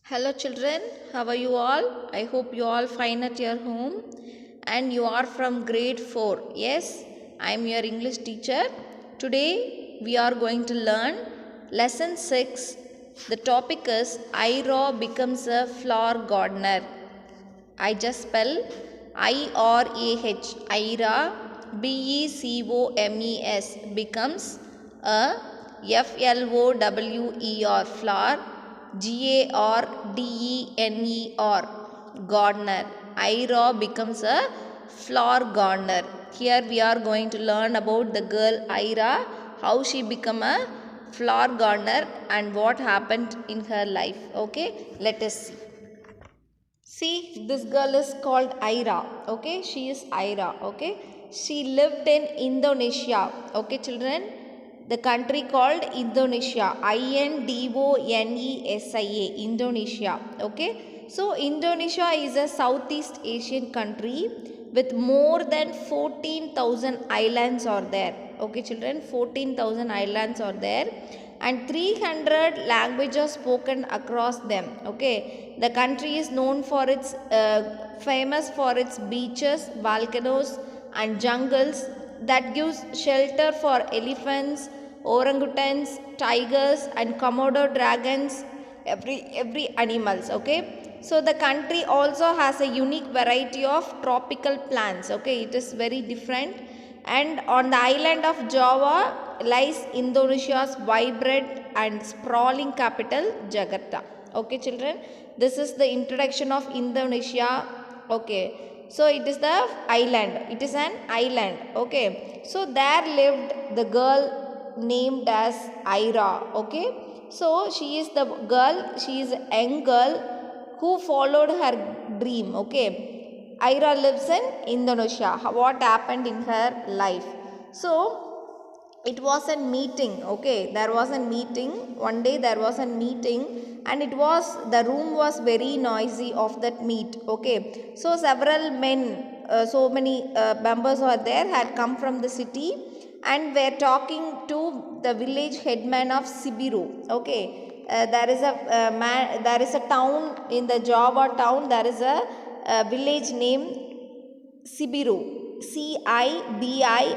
Hello children, how are you all? I hope you all fine at your home and you are from grade 4. Yes, I am your English teacher. Today we are going to learn lesson 6. The topic is Ira becomes a flower gardener. I just spell IRAH, Ira, BECOMES becomes a FLOWER, flower, GARDENER, gardener. Ira becomes a flower gardener. Here we are going to learn about the girl Ira, how she become a flower gardener and what happened in her life. Okay, let us see. See, this girl is called Ira. Okay, she is Ira. Okay, she lived in Indonesia. Okay, children, the country called Indonesia. INDONESIA, Indonesia. Okay, so Indonesia is a Southeast Asian country with more than 14,000 islands are there. Okay, children, 14,000 islands are there and 300 languages spoken across them. Okay, the country is known for its famous for its beaches, volcanoes and jungles that gives shelter for elephants, orangutans, tigers and komodo dragons, every animals. Okay, so the country also has a unique variety of tropical plants. Okay, it is very different. And on the island of Java lies Indonesia's vibrant and sprawling capital, Jakarta. Okay, children, this is the introduction of Indonesia. Okay, so it is the island, it is an island. Okay, so there lived the girl named as Ira. Okay, so she is the girl, she is a young girl who followed her dream. Okay, Ira lives in Indonesia. What happened in her life? So it was a meeting. Okay, there was a meeting. One day there was a meeting, and the room was very noisy of that meet. Okay, so several men, so many members were there, had come from the city and were talking to the village headman of Sibiru. Okay, there is a town in the Java town. There is a village named Sibiru, Cibiru,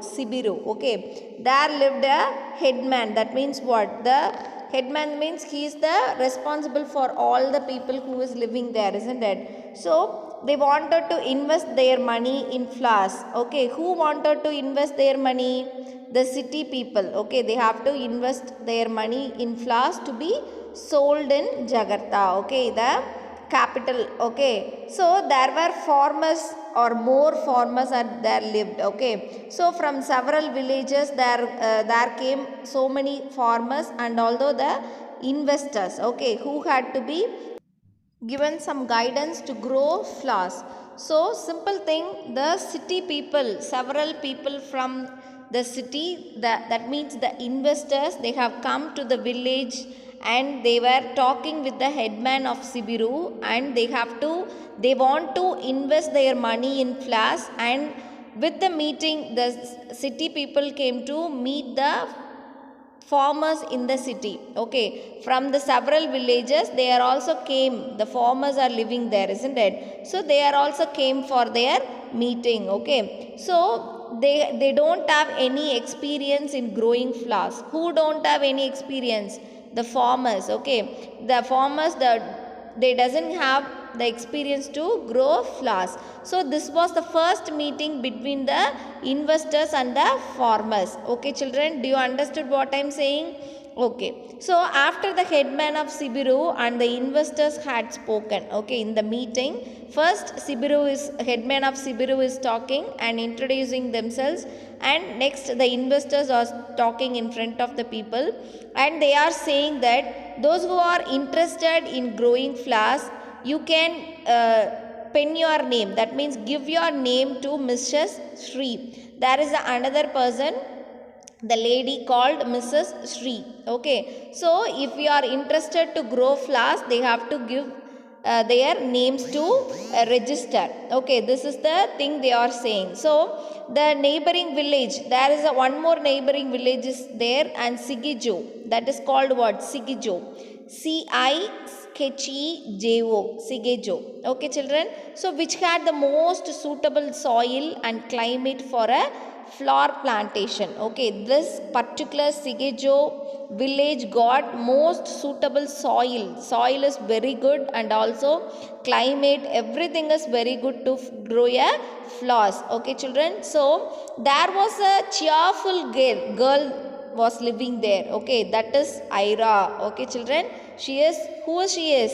Sibiru. Okay, there lived a headman. That means what? The headman means he is the responsible for all the people who is living there, isn't it? So they wanted to invest their money in flowers. Okay, who wanted to invest their money? The city people. Okay, they have to invest their money in flowers to be sold in Jakarta. Okay, the capital. Okay, so there were farmers or more farmers are there lived. Okay, so from several villages there came so many farmers and although the investors. Okay, who had to be given some guidance to grow flowers. So simple thing, the city people, several people from the city, that means the investors, they have come to the village and they were talking with the headman of Sibiru and they want to invest their money in flowers. And with the meeting, the city people came to meet the farmers in the city. Okay, from the several villages they are also came, the farmers are living there, isn't it? So they are also came for their meeting. Okay, so they don't have any experience in growing flowers. Who don't have any experience? The farmers. Okay, the farmers, they doesn't have the experience to grow flowers. So this was the first meeting between the investors and the farmers. Okay, children, do you understood what I am saying? Okay, so after the headman of Sibiru and the investors had spoken, okay, in the meeting, first headman of Sibiru is talking and introducing themselves, and next the investors are talking in front of the people, and they are saying that those who are interested in growing flowers, you can pen your name. That means give your name to Mrs. Sri. There is another person, the lady called Mrs. Sri. Okay, so if you are interested to grow flowers, they have to give their names to register. Okay, this is the thing they are saying. So the neighboring village, there is one more neighboring village is there, and Sigijo, that is called what? Sigijo, Kechi Jevo, Sigejo. Okay, children. So, which had the most suitable soil and climate for a flower plantation. Okay, this particular Sigejo village got most suitable soil. Soil is very good, and also climate, everything is very good to grow a flowers. Okay, children. So, there was a cheerful girl was living there. Okay, that is Ira. Okay, children. She is, who she is?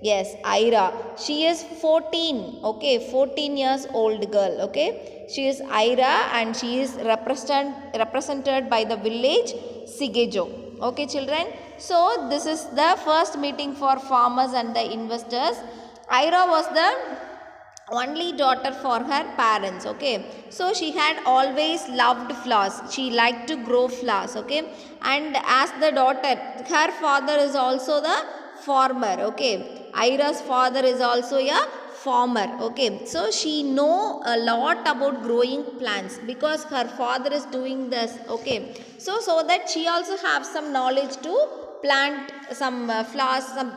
Yes, Ira. She is 14. Okay, 14 years old girl. Okay, she is Ira, and she is represented by the village Sigejo. Okay, children. So this is the first meeting for farmers and the investors. Ira was the only daughter for her parents. Okay, so she had always loved flowers. She liked to grow flowers. Okay, and as the daughter, her father is also the farmer. Okay, Ira's father is also a farmer. Okay, so she know a lot about growing plants because her father is doing this. Okay, so that she also have some knowledge to plant some flowers, some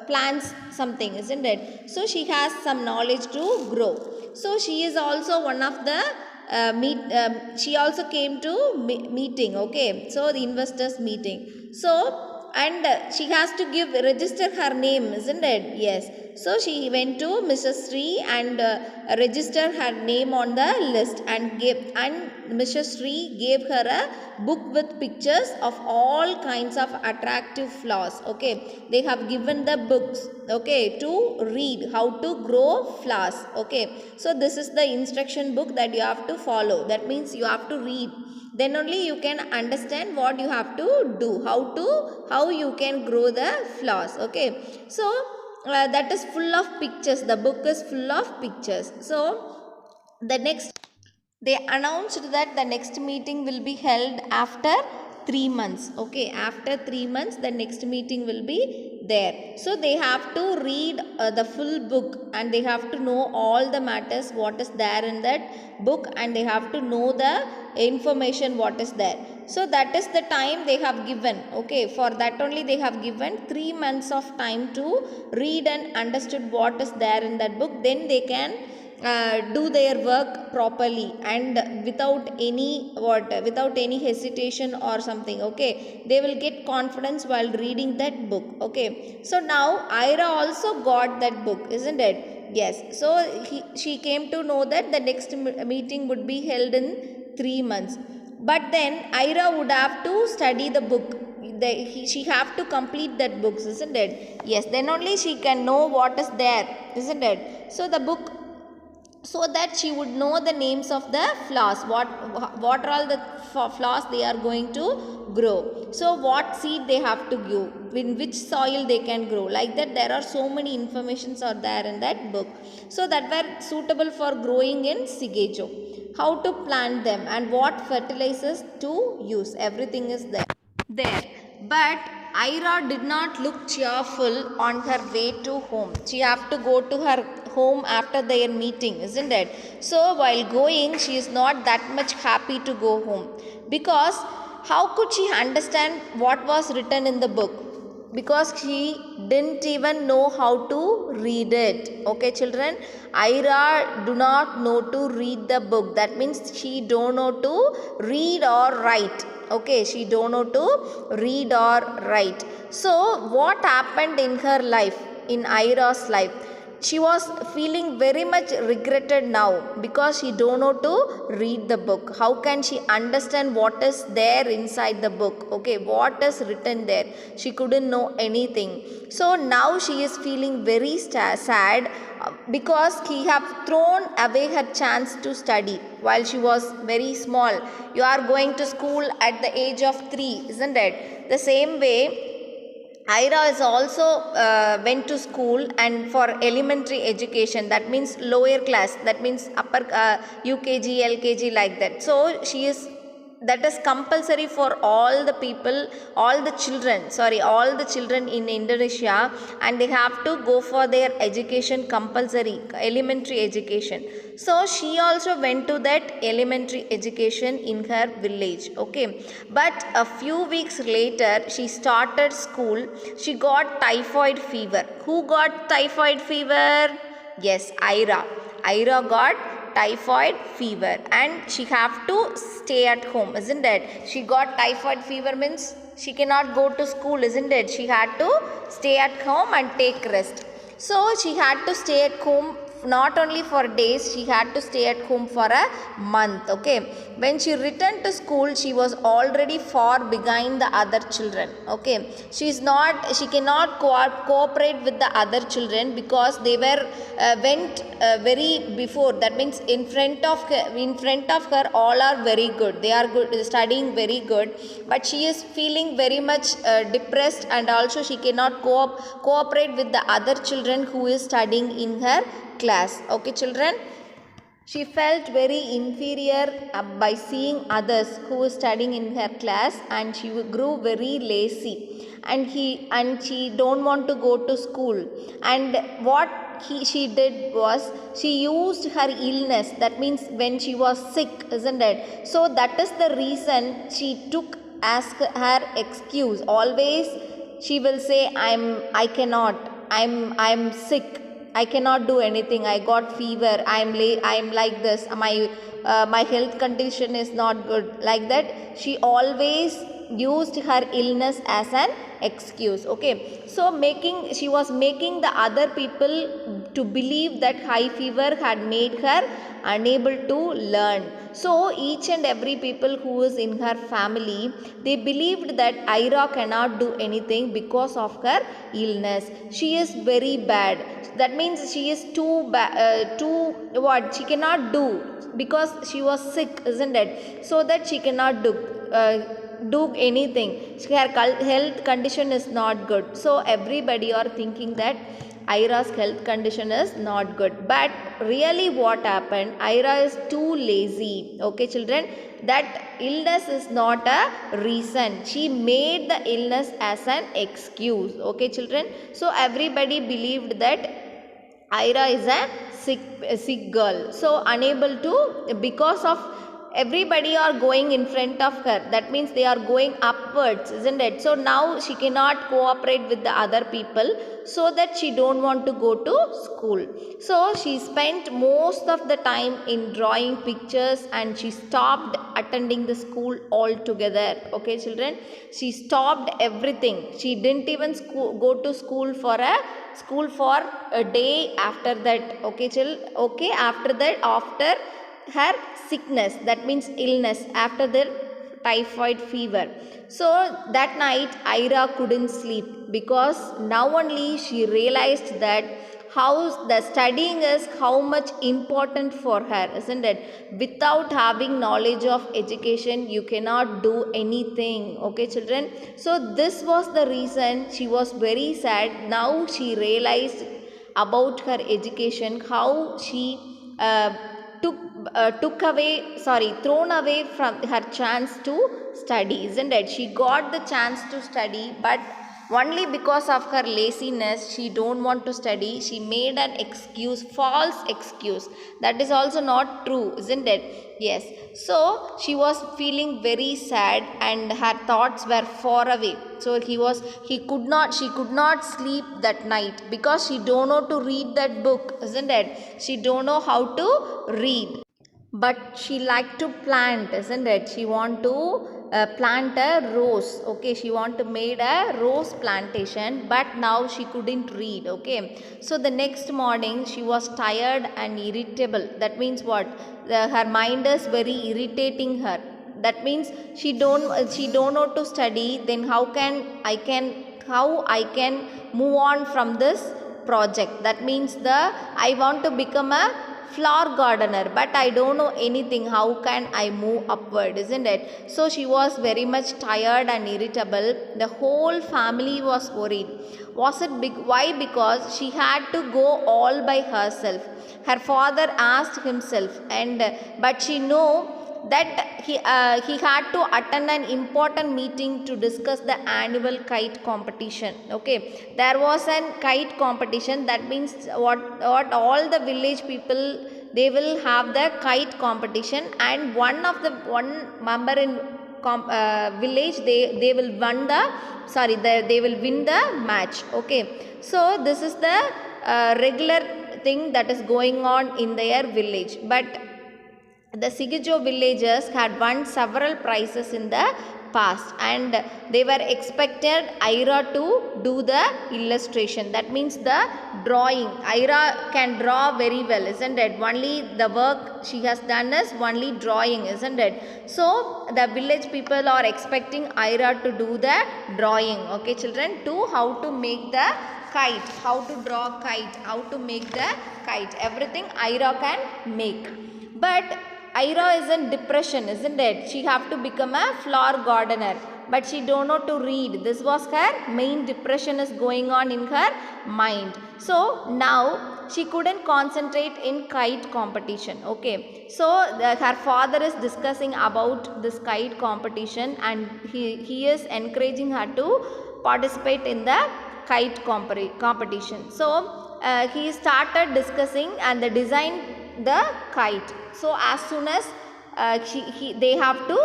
plants, something, isn't it? So she has some knowledge to grow. So she is also one of the she also came to meeting. Okay, so the investors meeting. So, and she has to register her name, isn't it? Yes. So she went to Mrs. Sri and registered her name on the list, and Mrs. Sri gave her a book with pictures of all kinds of attractive flowers. Okay, they have given the books, okay, to read how to grow flowers. Okay, so this is the instruction book that you have to follow. That means you have to read, then only you can understand what you have to do, how you can grow the flowers. Okay, so that is full of pictures. The book is full of pictures. So the next, they announced that the next meeting will be held after 3 months. Okay, after 3 months the next meeting will be there. So they have to read the full book, and they have to know all the matters what is there in that book, and they have to know the information what is there. So that is the time they have given. Okay, for that only they have given 3 months of time to read and understood what is there in that book. Then they can do their work properly and without any hesitation or something. Okay, they will get confidence while reading that book. Okay, so now Ira also got that book, isn't it? Yes. So she came to know that the next meeting would be held in 3 months, but then Ira would have to study the book. She have to complete that books, isn't it? Yes, then only she can know what is there, isn't it? So the book, so that she would know the names of the flowers, what are all the flowers they are going to grow, so what seed they have to give, in which soil they can grow, like that there are so many informations are there in that book, so that were suitable for growing in Sigejo, how to plant them and what fertilizers to use, everything is there. But Ira did not look cheerful on her way to home. She have to go to her home after their meeting, isn't it? So while going, she is not that much happy to go home, because how could she understand what was written in the book? Because she didn't even know how to read it. Okay, children, Ira do not know to read the book. That means she don't know to read or write. Okay, she don't know to read or write. So what happened in her life, in Ira's life? She was feeling very much regretted now because she don't know to read the book. How can she understand what is there inside the book? Okay, what is written there? She couldn't know anything. So now she is feeling very sad because he have thrown away her chance to study while she was very small. You are going to school at the age of 3, isn't it? The same way Ira is also went to school and for elementary education, that means lower class, that means upper UKG, LKG, like that. So she is that is compulsory for all the people, all the children in Indonesia, and they have to go for their education, compulsory elementary education. So she also went to that elementary education in her village, okay. But a few weeks later she started school. She got typhoid fever. Who got typhoid fever? Yes, Ira got typhoid fever and she have to stay at home, isn't it? She got typhoid fever means she cannot go to school, isn't it? She had to stay at home and take rest. So she had to stay at home not only for days, she had to stay at home for a month, okay. When she returned to school, she was already far behind the other children, okay. She cannot cooperate with the other children because they were went very before, that means in front of her all are very good, they are good, studying very good, but she is feeling very much depressed, and also she cannot cooperate with the other children who is studying in her class, okay children. She felt very inferior by seeing others who were studying in her class, and she grew very lazy, and she don't want to go to school. And what she did was she used her illness, that means when she was sick, isn't it? So that is the reason she took as her excuse. Always she will say, I cannot, I'm sick, I cannot do anything, I got fever, I'm like this, my health condition is not good, like that. She always used her illness as an excuse, okay. So she was making the other people to believe that high fever had made her unable to learn. So each and every people who is in her family, they believed that Ira cannot do anything because of her illness. She is very bad, that means she is too what she cannot do because she was sick, isn't it? So that she cannot do anything. Her health condition is not good. So everybody are thinking that Ira's health condition is not good. But really what happened? Ira is too lazy. Okay children, that illness is not a reason. She made the illness as an excuse. Okay children. So everybody believed that Ira is a sick girl. So unable to, because of everybody are going in front of her, that means they are going upwards, isn't it? So now she cannot cooperate with the other people, so that she don't want to go to school. So she spent most of the time in drawing pictures, and she stopped attending the school altogether. Okay children, she stopped everything. She didn't even go to school for a day after that. Okay after that, after her sickness, that means illness, after the typhoid fever. So that night Ira couldn't sleep, because now only she realized that how the studying is how much important for her, isn't it? Without having knowledge of education, you cannot do anything. Okay children, so this was the reason she was very sad. Now she realized about her education, how she thrown away from her chance to study, isn't it? She got the chance to study, but only because of her laziness, she don't want to study. She made an excuse, false excuse. That is also not true, isn't it? Yes. So she was feeling very sad, and her thoughts were far away. So she could not sleep that night, because she don't know to read that book, isn't it? She don't know how to read. But she liked to plant, isn't it? She want to plant a rose. Okay, she want to made a rose plantation, but now she couldn't read. Okay, so the next morning she was tired and irritable. That means what? Her mind is very irritating her. That means she don't know to study. Then how I can move on from this project? That means I want to become a flower gardener, but I don't know anything. How can I move upward, isn't it? So she was very much tired and irritable. The whole family was worried. Was it big? Why? Because she had to go all by herself. Her father asked himself, but she know that he had to attend an important meeting to discuss the annual kite competition. Okay, there was an kite competition. That means what all the village people, they will have the kite competition, and one member in village, they will win the they will win the match. Okay, so this is the regular thing that is going on in their village. But the Sigijo villagers had won several prizes in the past, and they were expected Ira to do the illustration. That means the drawing. Ira can draw very well, isn't it? Only the work she has done is only drawing, isn't it? So the village people are expecting Ira to do the drawing. Okay, children, to how to make the kite, how to draw kite, how to make the kite. Everything Ira can make. But Ira is in depression, isn't it? She have to become a flower gardener, but she don't know to read. This was her main depression is going on in her mind. So now she couldn't concentrate in kite competition. Okay, so her father is discussing about this kite competition, and he is encouraging her to participate in the kite competition. So he started discussing and the design the kite. So as soon as they have to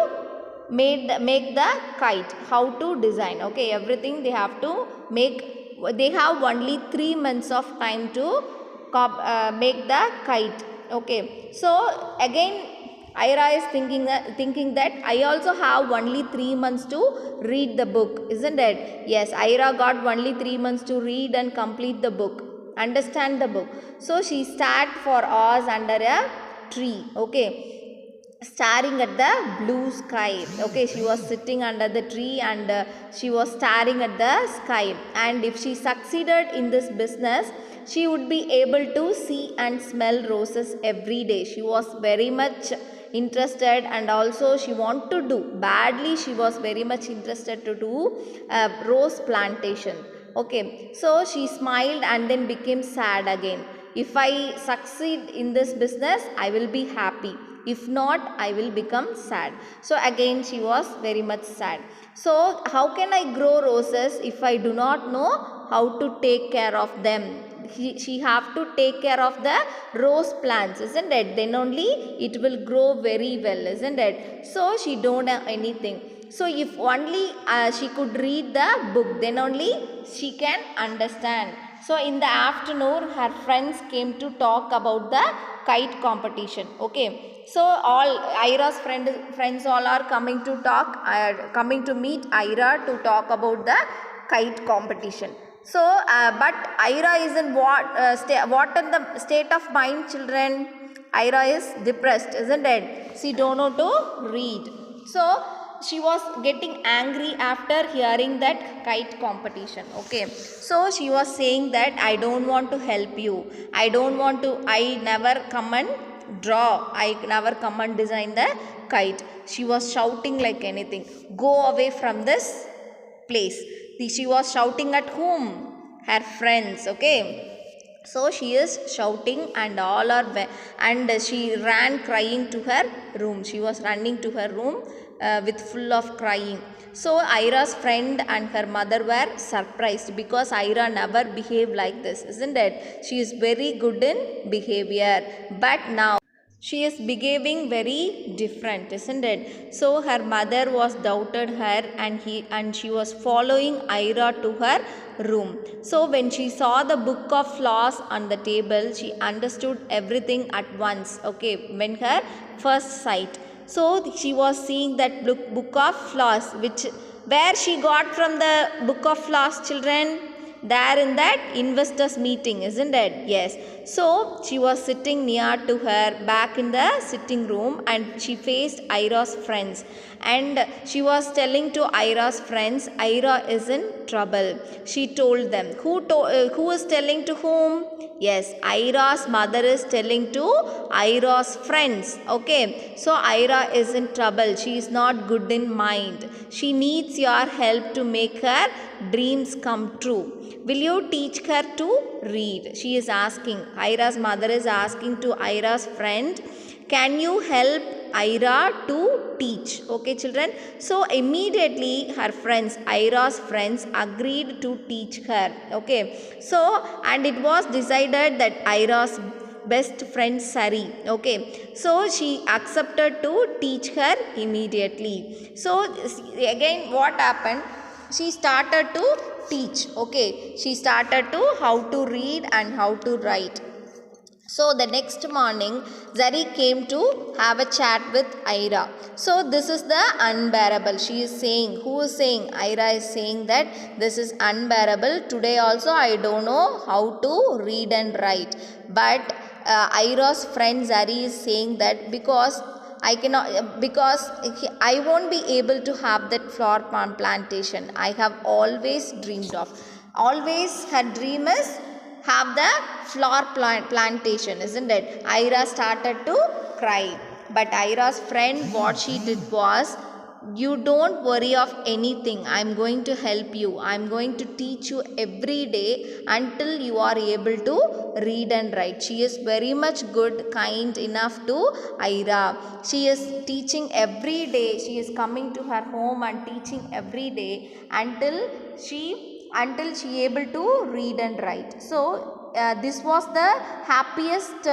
make the kite, how to design. Okay, everything they have to make. They have only 3 months of time to make the kite. Okay, so again Ira is thinking that I also have only 3 months to read the book, isn't it? Yes, Ira got only 3 months to read and complete the book, understand the book. So she sat for hours under a tree. Okay, staring at the blue sky. Okay, she was sitting under the tree, and she was staring at the sky. And if she succeeded in this business, she would be able to see and smell roses every day. She was very much interested, and also she wanted to do badly, she was very much interested to do rose plantation. Okay, so she smiled and then became sad again. If I succeed in this business, I will be happy. If not, I will become sad. So again she was very much sad. So how can I grow roses if I do not know how to take care of them? She have to take care of the rose plants, isn't it? Then only it will grow very well, isn't it? So she don't have anything. So if only she could read the book, then only she can understand. So in the afternoon, her friends came to talk about the kite competition. Okay, so all Ira's friends all are coming to talk, coming to meet Ira to talk about the kite competition. So, but Ira is in what in the state of mind, children? Ira is depressed, isn't it? She don't know to read. So she was getting angry after hearing that kite competition. Okay, so she was saying that I don't want to help you. I don't want to. I never come and draw. I never come and design the kite. She was shouting like anything. Go away from this place. She was shouting at whom? Her friends. Okay, so she is shouting, and all are and she ran crying to her room. She was running to her room with full of crying. So Ira's friend and her mother were surprised, because Ira never behaved like this, isn't it? She is very good in behavior, but now she is behaving very different, isn't it? So her mother was doubted her, and she was following Ira to her room. So when she saw the book of flowers on the table, she understood everything at once. Okay, when her first sight. So she was seeing that book of flowers, where she got from the book of flowers, children? There in that investors meeting, isn't it? Yes. So she was sitting near to her, back in the sitting room, and she faced Ira's friends, and she was telling to Ira's friends, Ira is in trouble. She told them. Who is telling to whom? Yes, Ira's mother is telling to Ira's friends. Okay, so Ira is in trouble. She is not good in mind. She needs your help to make her dreams come true. Will you teach her to read? She is asking. Ira's mother is asking to Ira's friend, can you help Ira to teach. Okay, children. So immediately her friends, Ira's friends, agreed to teach her. Okay. So and it was decided that Ira's best friend Sari. Okay. So she accepted to teach her immediately. So again, what happened? She started to teach. Okay, she started to how to read and how to write. So the next morning Zari came to have a chat with Ira. So this is the unbearable, she is saying. Who is saying? Ira is saying that this is unbearable. Today also I don't know how to read and write. But Ira's friend Zari is saying that I cannot, because I won't be able to have that flower plantation I have always dreamed of. Always her dream is have the flower plantation, isn't it? Ira started to cry. But Ira's friend, what she did was, you don't worry of anything. I'm going to help you. I'm going to teach you every day until you are able to read and write. She is very much good, kind enough to Ira. She is teaching every day. She is coming to her home and teaching every day until she able to read and write. So this was the happiest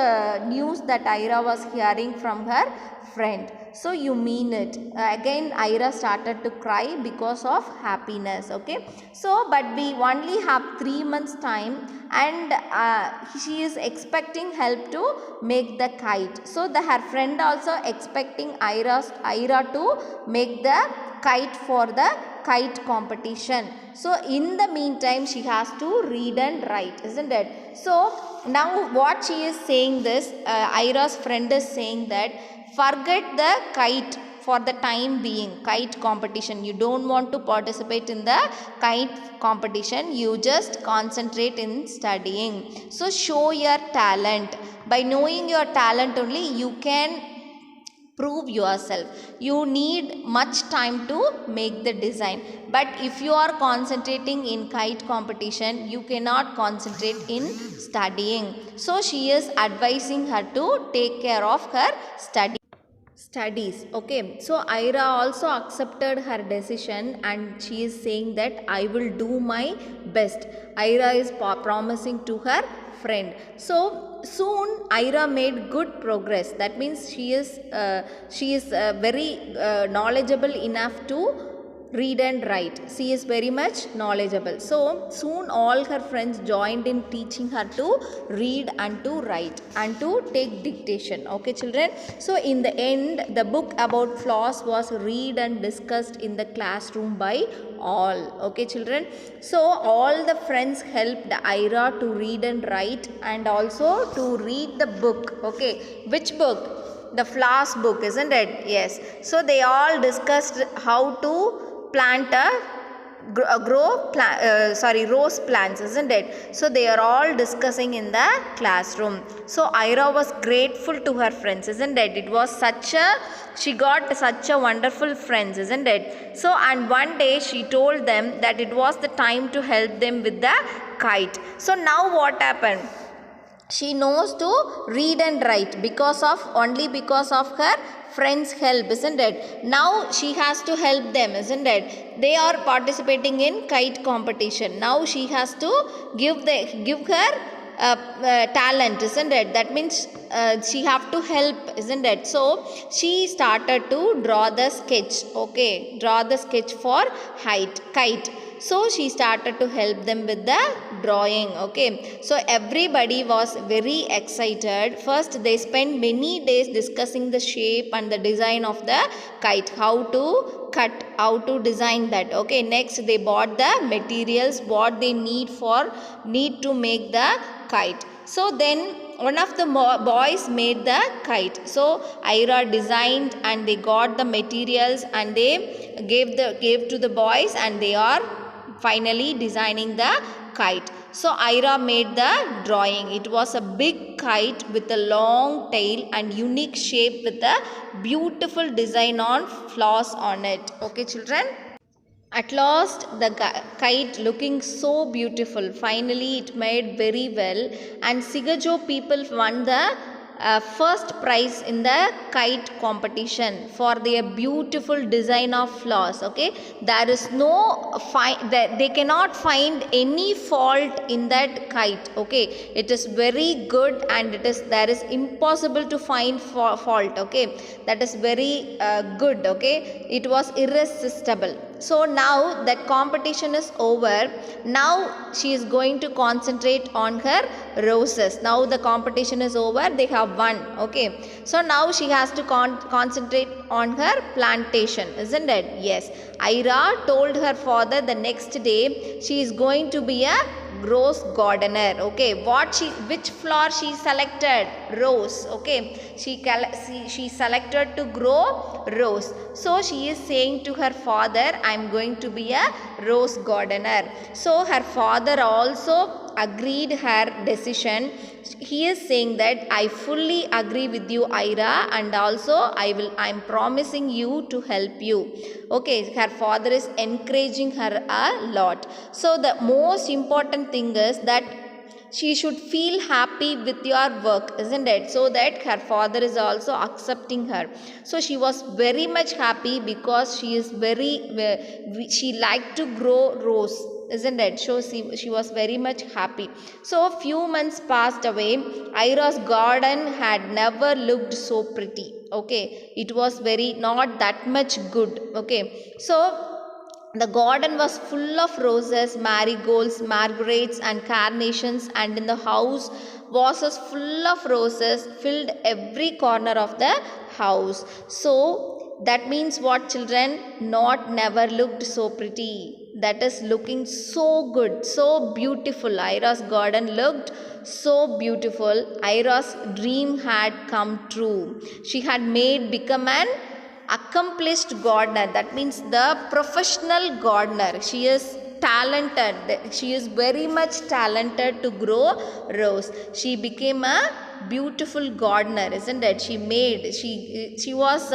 news that Ira was hearing from her friend. So you mean it? Again Ira started to cry because of happiness. Okay, so but we only have 3 months time, and she is expecting help to make the kite. So her friend also expecting Ira to make the kite for the kite competition. So in the meantime she has to read and write, isn't it? So now what she is saying, this Ira's friend is saying that forget the kite for the time being, kite competition. You don't want to participate in the kite competition. You just concentrate in studying. So show your talent. By knowing your talent only you can prove yourself. You need much time to make the design. But if you are concentrating in kite competition, you cannot concentrate in studying. So she is advising her to take care of her studies. Okay, so Ira also accepted her decision, and she is saying that I will do my best. Ira is promising to her friend. So soon Ira made good progress. That means she is very knowledgeable enough to read and write. She is very much knowledgeable. So soon all her friends joined in teaching her to read and to write and to take dictation. Okay, children. So in the end, the book about flowers was read and discussed in the classroom by all. Okay, children. So all the friends helped Ira to read and write, and also to read the book. Okay, which book? The flowers book, isn't it? Yes. So they all discussed how to plant rose plants, isn't it? So they are all discussing in the classroom. So Ira was grateful to her friends, isn't it? She got such a wonderful friends, isn't it? So and one day she told them that it was the time to help them with the kite. So now what happened? She knows to read and write only because of her friends' help, isn't it? Now she has to help them, isn't it? They are participating in kite competition. Now she has to give her talent, isn't it? That means she have to help, isn't it? So she started to draw the sketch. Okay, draw the sketch for kite. So she started to help them with the drawing. Okay, so everybody was very excited. First they spent many days discussing the shape and the design of the kite, how to cut, how to design that. Okay, next they bought the materials what they need to make the kite. So then one of the boys made the kite. So Ira designed and they got the materials and they gave to the boys, and they are finally designing the kite. So Ira made the drawing. It was a big kite with a long tail and unique shape with a beautiful design on flowers on it. Okay, children. At last, the kite looking so beautiful. Finally, it made very well, and Sigajo people won the first prize in the kite competition for their beautiful design of flowers. Okay, there is no they cannot find any fault in that kite. Okay, it is very good, and there is impossible to find fault. Okay, that is very good. Okay, it was irresistible. So now that competition is over, now she is going to concentrate on her roses. Now the competition is over, they have won. Okay, so now she has to concentrate on her plantation, isn't it? Yes, Ira told her father the next day she is going to be a rose gardener. Okay, which flower she selected? Rose. Okay, she selected to grow rose. So she is saying to her father, I am going to be a rose gardener. So her father also agreed her decision. He is saying that I fully agree with you, Ira, and also I am promising you to help you. Okay, her father is encouraging her a lot. So the most important thing is that she should feel happy with your work, isn't it? So that her father is also accepting her. So she was very much happy because she is she liked to grow rose, isn't it? So she was very much happy. So a few months passed away. Ira's garden had never looked so pretty. Okay, it was very not that much good. Okay, so the garden was full of roses, marigolds, marguerites, and carnations, and in the house vases full of roses filled every corner of the house. So that means what, children? Not never looked so pretty. That is looking so good, so beautiful. Ira's garden looked so beautiful. Ira's dream had come true. She had become an accomplished gardener. That means the professional gardener. She is talented. She is very much talented to grow rose. She became a beautiful gardener, isn't it? She was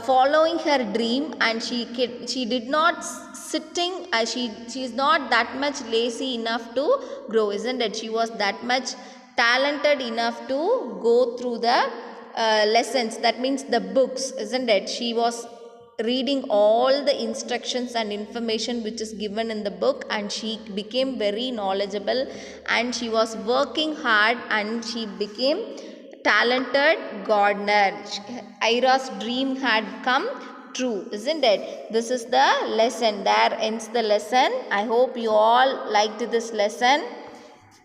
following her dream, and she did not sitting. She is not that much lazy enough to grow, isn't it? She was that much talented enough to go through the lessons. That means the books, isn't it? She was reading all the instructions and information which is given in the book, and she became very knowledgeable, and she was working hard, and she became talented gardener. Ira's dream had come true, isn't it? This is the lesson. There ends the lesson. I hope you all liked this lesson.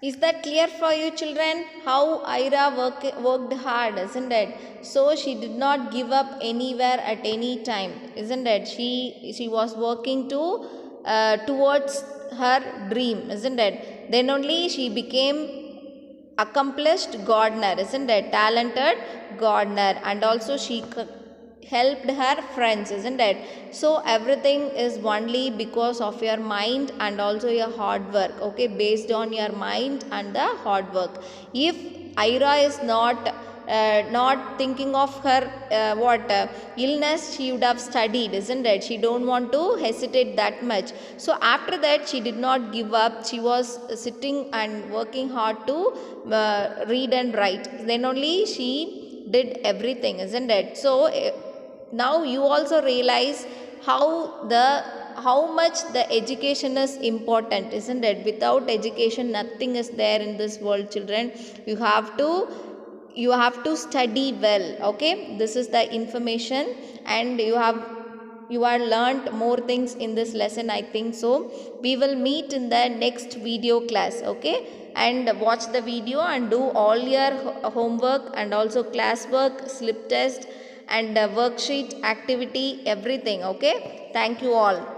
Is that clear for you, children? How Ira worked hard, isn't it? So she did not give up anywhere at any time, isn't it? She was working towards her dream, isn't it? Then only she became accomplished gardener, isn't it? Talented gardener, and also she helped her friends, isn't it? So everything is only because of your mind and also your hard work. Okay, based on your mind and the hard work. If Ira is not thinking of her illness, she would have studied, isn't it? She don't want to hesitate that much. So after that, she did not give up. She was sitting and working hard to read and write. Then only she did everything, isn't it? So now you also realize how much the education is important, isn't it? Without education, nothing is there in this world, children. You have to study well. Okay, this is the information, and you are learnt more things in this lesson, I think so. We will meet in the next video class. Okay, and watch the video and do all your homework and also classwork, slip test, and worksheet, activity, everything. Okay, thank you all.